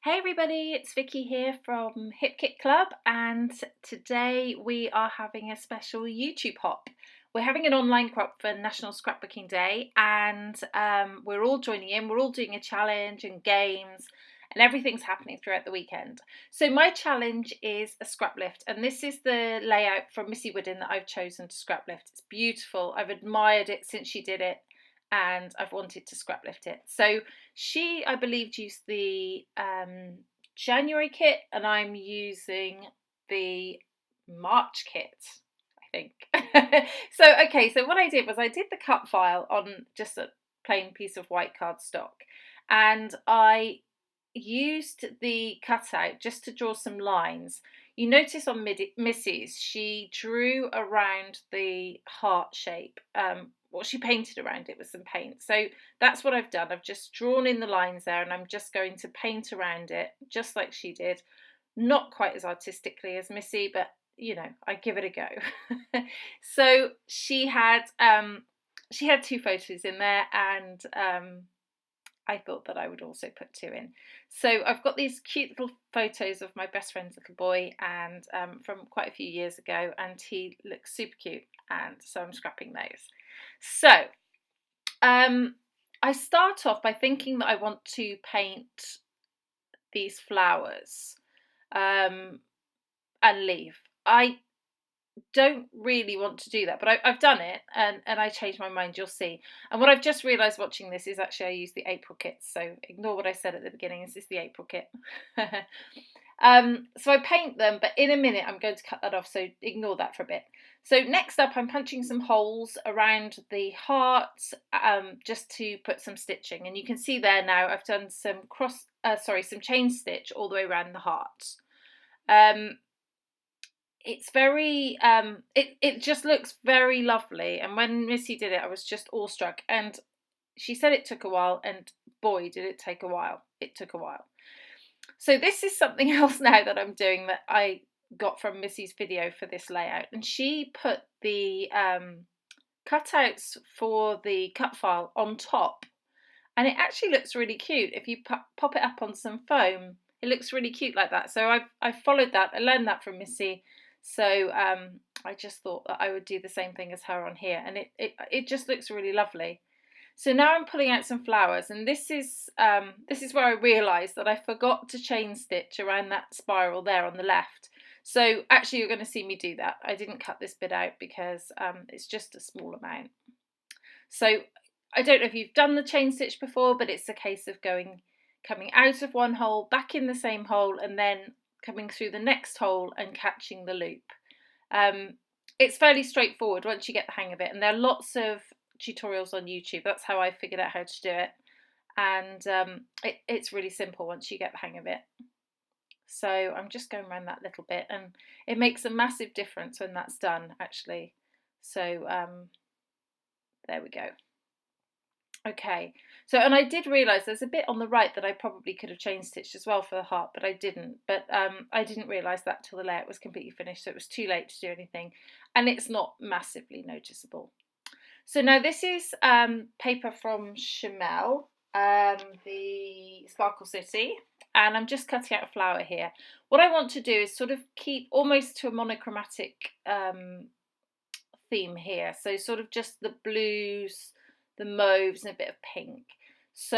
Hey everybody, it's Vicky here from Hip Kit Club, and today we are having a special YouTube hop. We're having an online crop for National Scrapbooking Day, and we're all joining in. We're all doing a challenge and games, and everything's happening throughout the weekend. So my challenge is a scrap lift, and this is the layout from Missy Whidden that I've chosen to scrap lift. It's beautiful. I've admired it since she did it, and I've wanted to scrap lift it. So she, I believe, used the January kit, and I'm using the March kit, I think. So what I did was I did the cut file on just a plain piece of white cardstock, and I used the cutout just to draw some lines. You notice on Missy's, she drew around the heart shape. Well, she painted around it with some paint. So that's what I've done. I've just drawn in the lines there, and I'm just going to paint around it just like she did. Not quite as artistically as Missy, but you know, I give it a go. So she had two photos in there, and I thought that I would also put two in. So I've got these cute little photos of my best friend's little boy, and from quite a few years ago, and he looks super cute, and so I'm scrapping those. So I start off by thinking that I want to paint these flowers and leaf. I don't really want to do that, but I've done it, and I changed my mind, you'll see. And what I've just realised watching this is actually I used the April kit, so ignore what I said at the beginning. This is the April kit. So I paint them, but in a minute I'm going to cut that off, so ignore that for a bit. So next up, I'm punching some holes around the heart, just to put some stitching, and you can see there now I've done some some chain stitch all the way around the heart. It's very it just looks very lovely, and when Missy did it I was just awestruck, and she said it took a while, and boy did it take a while. It took a while. So this is something else now that I'm doing that I got from Missy's video for this layout, and she put the cutouts for the cut file on top, and it actually looks really cute. If you pop it up on some foam, it looks really cute like that. So I followed that. I learned that from Missy. So I just thought that I would do the same thing as her on here, and it just looks really lovely. So now I'm pulling out some flowers, and this is where I realised that I forgot to chain stitch around that spiral there on the left. So actually you're going to see me do that. I didn't cut this bit out because it's just a small amount. So I don't know if you've done the chain stitch before, but it's a case of coming out of one hole, back in the same hole, and then coming through the next hole and catching the loop. It's fairly straightforward once you get the hang of it, and there are lots of tutorials on YouTube. That's how I figured out how to do it, and it's really simple once you get the hang of it. So I'm just going around that little bit, and it makes a massive difference when that's done, actually. So there we go. Okay, so, and I did realise there's a bit on the right that I probably could have chain stitched as well for the heart, but I didn't. But I didn't realise that till the layout was completely finished, so it was too late to do anything, and it's not massively noticeable. So now this is paper from Chamel, the Sparkle City, and I'm just cutting out a flower here. What I want to do is sort of keep almost to a monochromatic theme here, so sort of just the blues, the mauves, and a bit of pink. So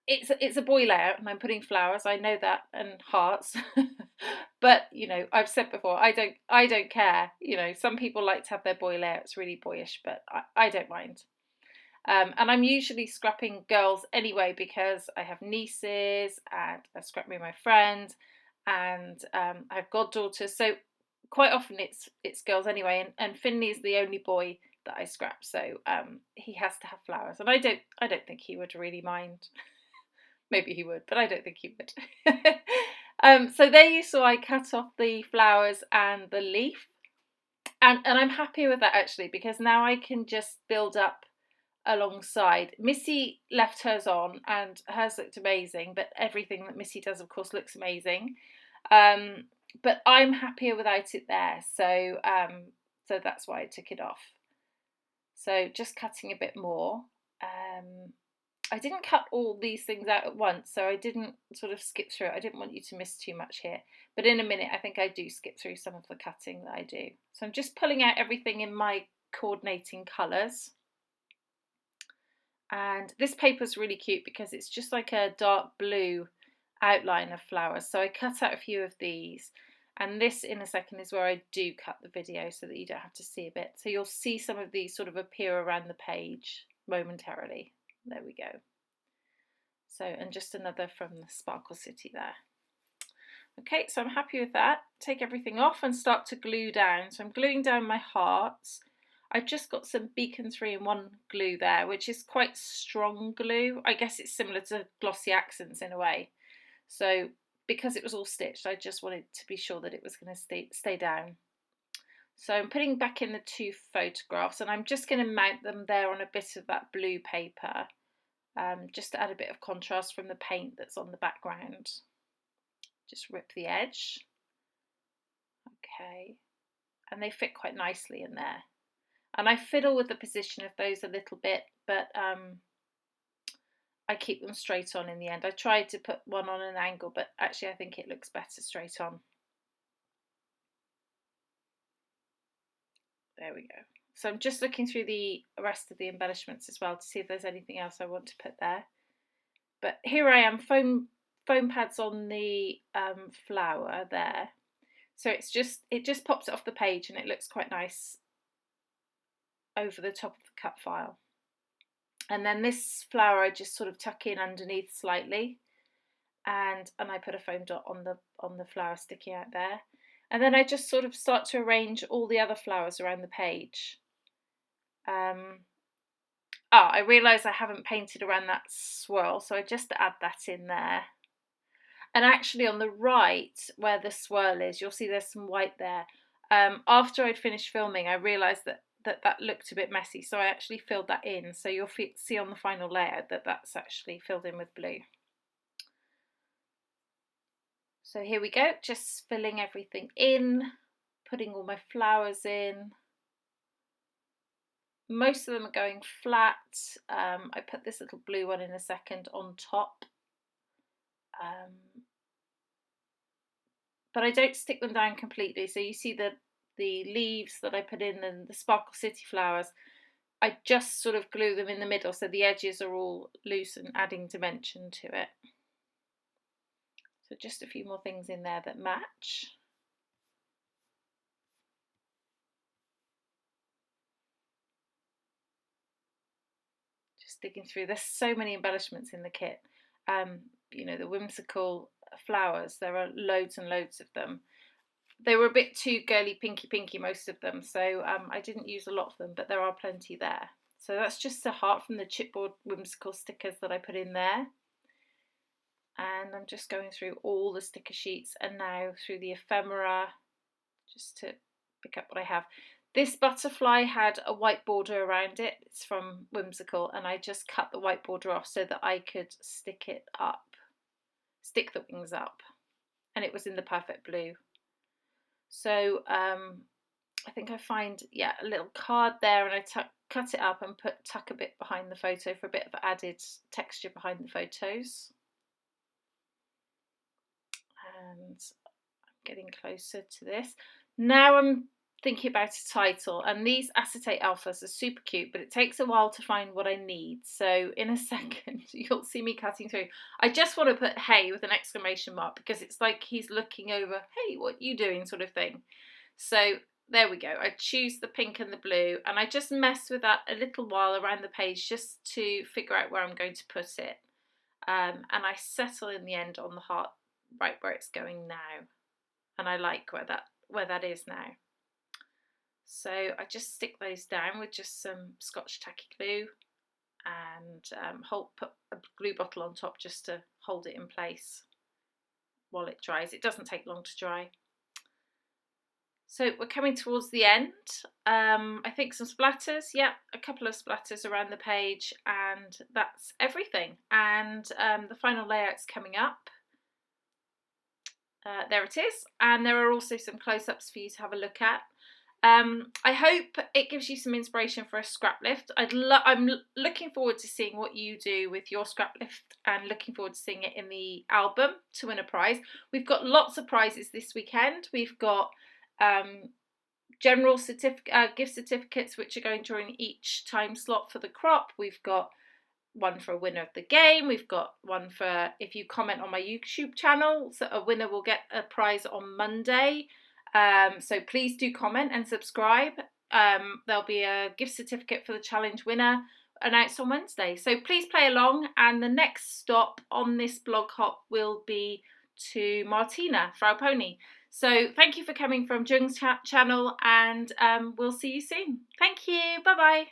it's a boy layout, and I'm putting flowers, I know that, and hearts. But you know, I've said before, I don't care. You know, some people like to have their boy layouts really boyish, but I don't mind. And I'm usually scrapping girls anyway, because I have nieces, and I scrap with my friend, and I have goddaughters, so quite often it's girls anyway, and Finley is the only boy that I scrap, so he has to have flowers, and I don't think he would really mind. Maybe he would, but I don't think he would. So there you saw I cut off the flowers and the leaf, and I'm happy with that actually, because now I can just build up alongside. Missy left hers on, and hers looked amazing, but everything that Missy does of course looks amazing. But I'm happier without it there, so so that's why I took it off. So just cutting a bit more. I didn't cut all these things out at once, so I didn't sort of skip through it. I didn't want you to miss too much here. But in a minute, I think I do skip through some of the cutting that I do. So I'm just pulling out everything in my coordinating colours. And this paper's really cute because it's just like a dark blue outline of flowers. So I cut out a few of these. And this in a second is where I do cut the video so that you don't have to see a bit. So you'll see some of these sort of appear around the page momentarily. There we go. So, and just another from the Sparkle City there. Okay, so I'm happy with that. Take everything off and start to glue down. So I'm gluing down my hearts. I've just got some Beacon 3-in-1 glue there, which is quite strong glue. I guess it's similar to Glossy Accents in a way. So because it was all stitched, I just wanted to be sure that it was going to stay down. So I'm putting back in the two photographs and I'm just going to mount them there on a bit of that blue paper, just to add a bit of contrast from the paint that's on the background. Just rip the edge. Okay, and they fit quite nicely in there. And I fiddle with the position of those a little bit, but I keep them straight on in the end. I tried to put one on an angle, but actually I think it looks better straight on. There we go. So I'm just looking through the rest of the embellishments as well to see if there's anything else I want to put there. But here I am, foam pads on the flower there. So it just pops it off the page and it looks quite nice over the top of the cut file. And then this flower I just sort of tuck in underneath slightly, and I put a foam dot on the flower sticking out there. And then I just sort of start to arrange all the other flowers around the page. I realise I haven't painted around that swirl, so I just add that in there. And actually on the right where the swirl is, you'll see there's some white there. After I'd finished filming, I realised that looked a bit messy, so I actually filled that in. So you'll see on the final layout that that's actually filled in with blue. So here we go, just filling everything in, putting all my flowers in. Most of them are going flat. I put this little blue one in a second on top. But I don't stick them down completely. So you see the leaves that I put in and the Sparkle City flowers, I just sort of glue them in the middle so the edges are all loose and adding dimension to it. So just a few more things in there that match. Just digging through, there's so many embellishments in the kit. You know, the whimsical flowers, there are loads and loads of them. They were a bit too girly pinky, most of them, so I didn't use a lot of them, but there are plenty there. So that's just a heart from the chipboard whimsical stickers that I put in there. And I'm just going through all the sticker sheets and now through the ephemera, just to pick up what I have. This butterfly had a white border around it. It's from Whimsical, and I just cut the white border off so that I could stick the wings up, and it was in the perfect blue. So I think I find, a little card there, and I cut it up and tuck a bit behind the photo for a bit of added texture behind the photos. And I'm getting closer to this. Now I'm thinking about a title, and these acetate alphas are super cute, but it takes a while to find what I need. So in a second you'll see me cutting through. I just want to put hey with an exclamation mark because it's like he's looking over, hey, what you doing, sort of thing. So there we go. I choose the pink and the blue, and I just mess with that a little while around the page just to figure out where I'm going to put it. And I settle in the end on the heart right where it's going now, and I like where that is now. So I just stick those down with just some Scotch tacky glue and put a glue bottle on top just to hold it in place while it dries. It doesn't take long to dry. So we're coming towards the end. I think some splatters, a couple of splatters around the page, and that's everything. And the final layout's coming up. There it is, and there are also some close-ups for you to have a look at. I hope it gives you some inspiration for a scrap lift. I'm looking forward to seeing what you do with your scrap lift and looking forward to seeing it in the album to win a prize. We've got lots of prizes this weekend. We've got general gift certificates which are going during each time slot for the crop. We've got one for a winner of the game. We've got one for if you comment on my YouTube channel, so a winner will get a prize on Monday. So please do comment and subscribe. There'll be a gift certificate for the challenge winner announced on Wednesday. So please play along, and the next stop on this blog hop will be to Martina, Frau Pony. So thank you for coming from Jung's channel, and we'll see you soon. Thank you. Bye-bye.